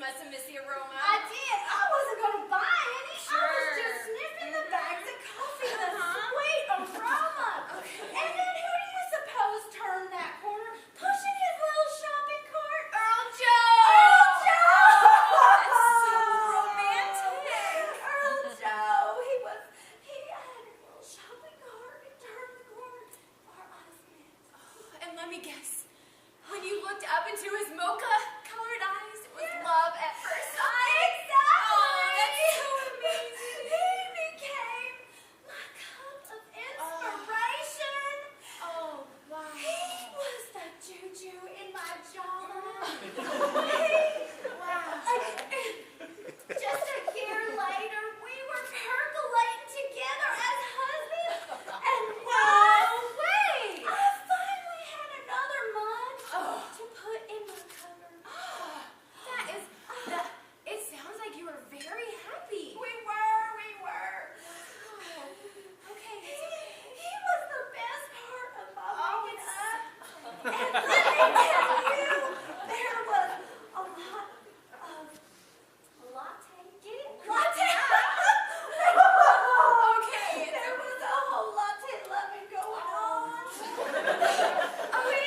must have missed the aroma. I did. I wasn't going to buy any. Sure. I was just sniffing the bags of coffee, the sweet aroma. Okay. And then who do you suppose turned that corner, pushing his little shopping cart? Earl Joe! Earl Joe! That's so romantic. Earl Joe. He had his little shopping cart and turned the corner for us. And let me guess, when you looked up into his mocha-colored eyes, it was love at first sight. Exactly. Oh, that's so amazing. He became my cup of inspiration. Oh, wow. He was the juju in my jar. Wow. Just a year later, we were percolating together as husband and wife. I finally had another mug to put in my cupboard. It sounds like you were very happy. We were. Okay. He was the best part of my waking up. And let me tell you, there was a lot of latte. Get it? Latte. Okay. There was a whole latte loving going on. We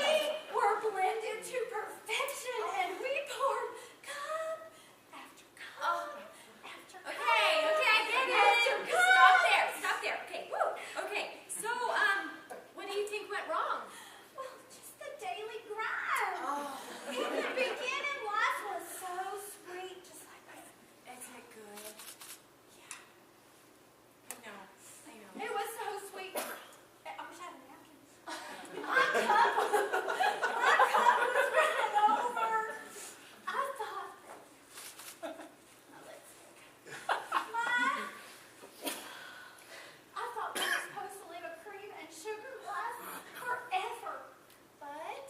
were blended to perfection, and we poured cup after cup after cup. Okay, I get it. After cup. Stop there. Okay, okay. So, what do you think went wrong? Well, just the daily grind. In the beginning, life was so sweet, just like that. Isn't it good? Yeah. I know. It was so sweet. I wish I had a napkin. My cup was running over. I thought, I thought we were supposed to live a cream and sugar life forever. But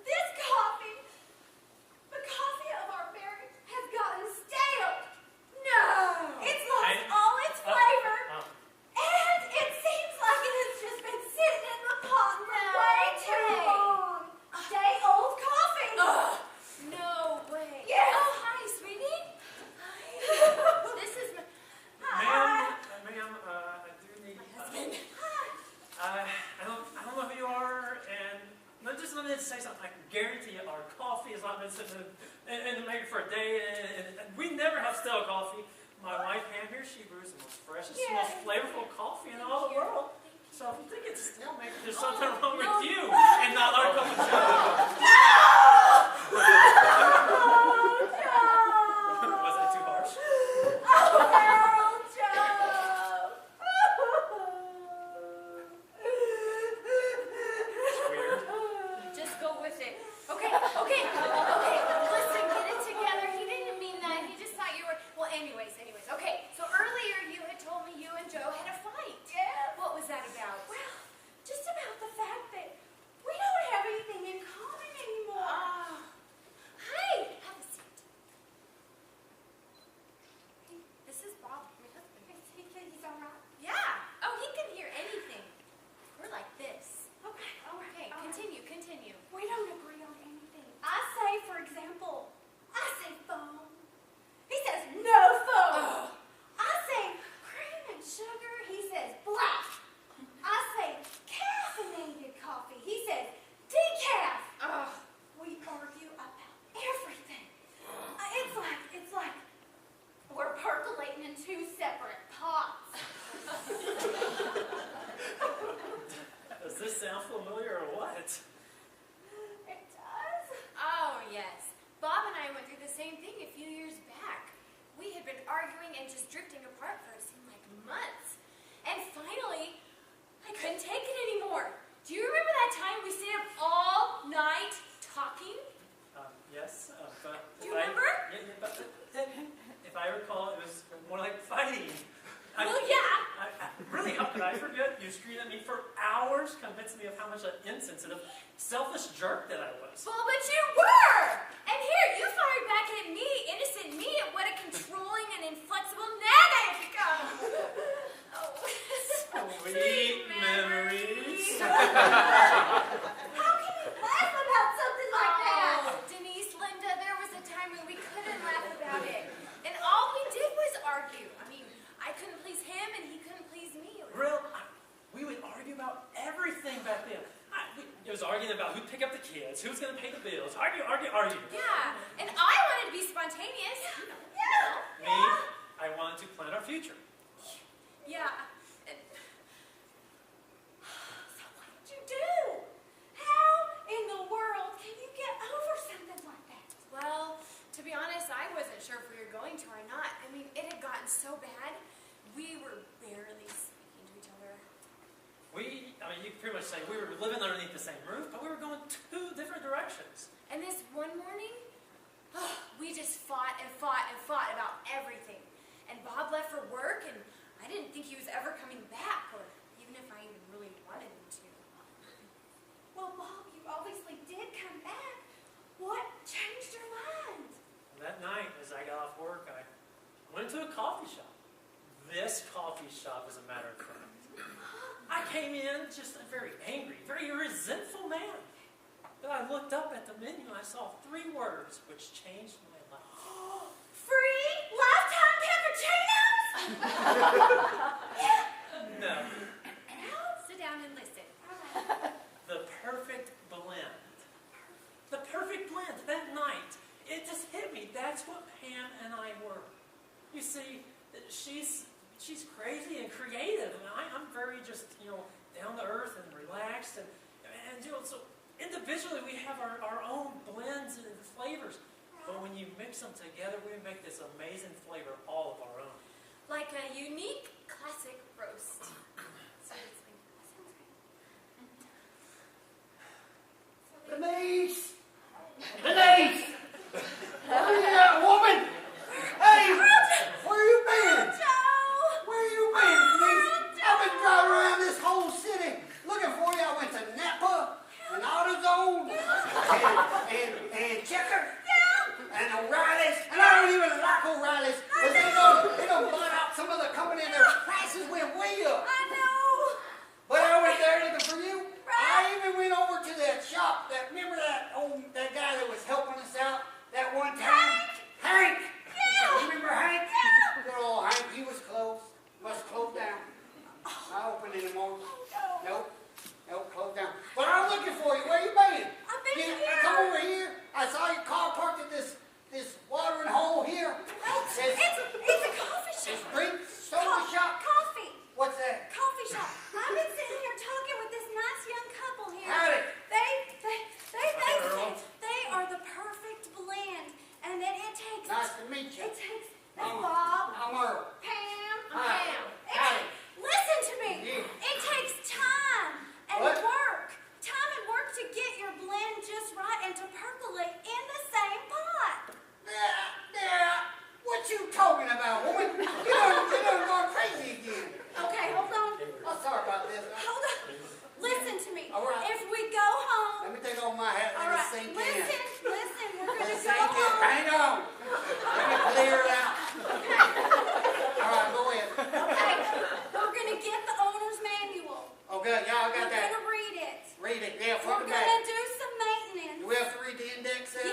this coffee, the coffee of our marriage, has gotten stale. No. It's lost all its flavor, and it seems like it has just been sitting in the pot way too long. Day-old coffee. No way. Yes. Oh, hi, sweetie. This is my Ma'am, I do need. husband. I don't know who you are, and let me just say something. I can guarantee you, our coffee has not been sitting in the maker for a day, and we never have stale coffee. My wife Pam here, she brews the most freshest, most flavorful coffee in all the world. So if you think it's stale, maybe there's something wrong with you, and not our cup of joe. Was that too harsh? It's weird. Just go with it. Okay. Listen, get it together. He didn't mean that. He just thought you were. Well, anyways. Okay. So earlier you had told me you and Joe had a fight. Yeah. What was that about? Well, just about the fact that we don't have anything in common anymore. Hi. Have a seat. This is Bob, my husband. He's all right. Yeah. Oh, he can hear anything. We're like this. Okay, all right. Okay. all right. Continue. We don't agree on anything. I say, for example, I say foam. He says no foam. I say cream and sugar. He says black. I say caffeinated coffee. He says decaf. We argue about everything. It's like we're percolating in two separate pots. Does this sound familiar or what? It does. Oh, yes. Bob and I went through the same thing a few years back. We had been arguing and just drifting apart for it seemed like months. And finally, I couldn't take it anymore. Do you remember that time we stayed up all night talking? Yes, but... Do you remember? But if I recall, it was more like fighting. Well, yeah. Really, how could I forget? You screamed at me for hours, convincing me of how much an insensitive, selfish jerk that I was. Well, but you were! And here, you fired back at me, innocent me, and what a controlling and inflexible nag I have become. Oh. Sweet memories. How can you laugh about something like that? Oh, argue. Yeah, and I wanted to be spontaneous. Yeah. Me, I wanted to plan our future. Yeah. So what did you do? How in the world can you get over something like that? Well, to be honest, I wasn't sure if we were going to or not. I mean, it had gotten so bad, we were barely speaking to each other. You could pretty much say we were living underneath the same roof, but we were going two different directions. And this one morning, we just fought and fought and fought about everything. And Bob left for work, and I didn't think he was ever coming back, or even if I even really wanted him to. Well, Bob, you obviously did come back. What changed your mind? And that night, as I got off work, I went to a coffee shop. This coffee shop, as a matter of fact. I came in just a very angry, very resentful man. But I looked up at the menu and I saw 3 words which changed my life. Free lifetime cappuccinos? No. Sit down and listen. The perfect blend. The perfect blend. That night, it just hit me. That's what Pam and I were. You see, she's crazy and creative, and I'm very just, down to earth and relaxed, and so individually we have our own blends and flavors, but when you mix them together, we make this amazing flavor, all of our own. Like a unique classic roast. Denise! Denise! Where you at, woman? Hey! Where you been? Where you been, Denise? I've been driving around this whole city looking for you. I went to Napa and AutoZone and Checker and O'Reilly's. And I don't even like O'Reilly's because they don't buy out some of the company and their prices went way up. I know. But I went there looking for you. I even went over to that shop. Remember that guy that was helping us out that one time? Hank! Yeah. You remember Hank? Yeah. Good old Hank. He was closed. Must close down. Not open anymore. Nope, closed down. But I'm looking for you. Where you been? I've been I here. come over here. I saw your car parked at this watering hole here. It's a coffee shop. It's drink soda shop. Coffee. What's that? Coffee shop. I've been sitting here talking with this nice young couple here. Howdy. They are the perfect blend, and then it takes. Nice to meet you. It takes. Bob. I'm Earl. Pam. Hi. It Howdy. listen to me. Yeah. It takes time and What? work. Time and work to get your blend just right and to percolate in the same pot. Yeah. What you talking about, woman? You done gone crazy again. Okay, hold on. I'm sorry about this. Hold on. Listen to me. All right. If we go home. Let me take off my hat All and right. sink in. Listen. We're Let gonna it go sink in. home. Hang on. Let me clear it out. All right, go ahead. Okay. We're gonna get the owner's manual. Okay, yeah, I got We're that. gonna read it. Read it. Yeah, We're front and gonna back. do some maintenance. Do we have to read the index there?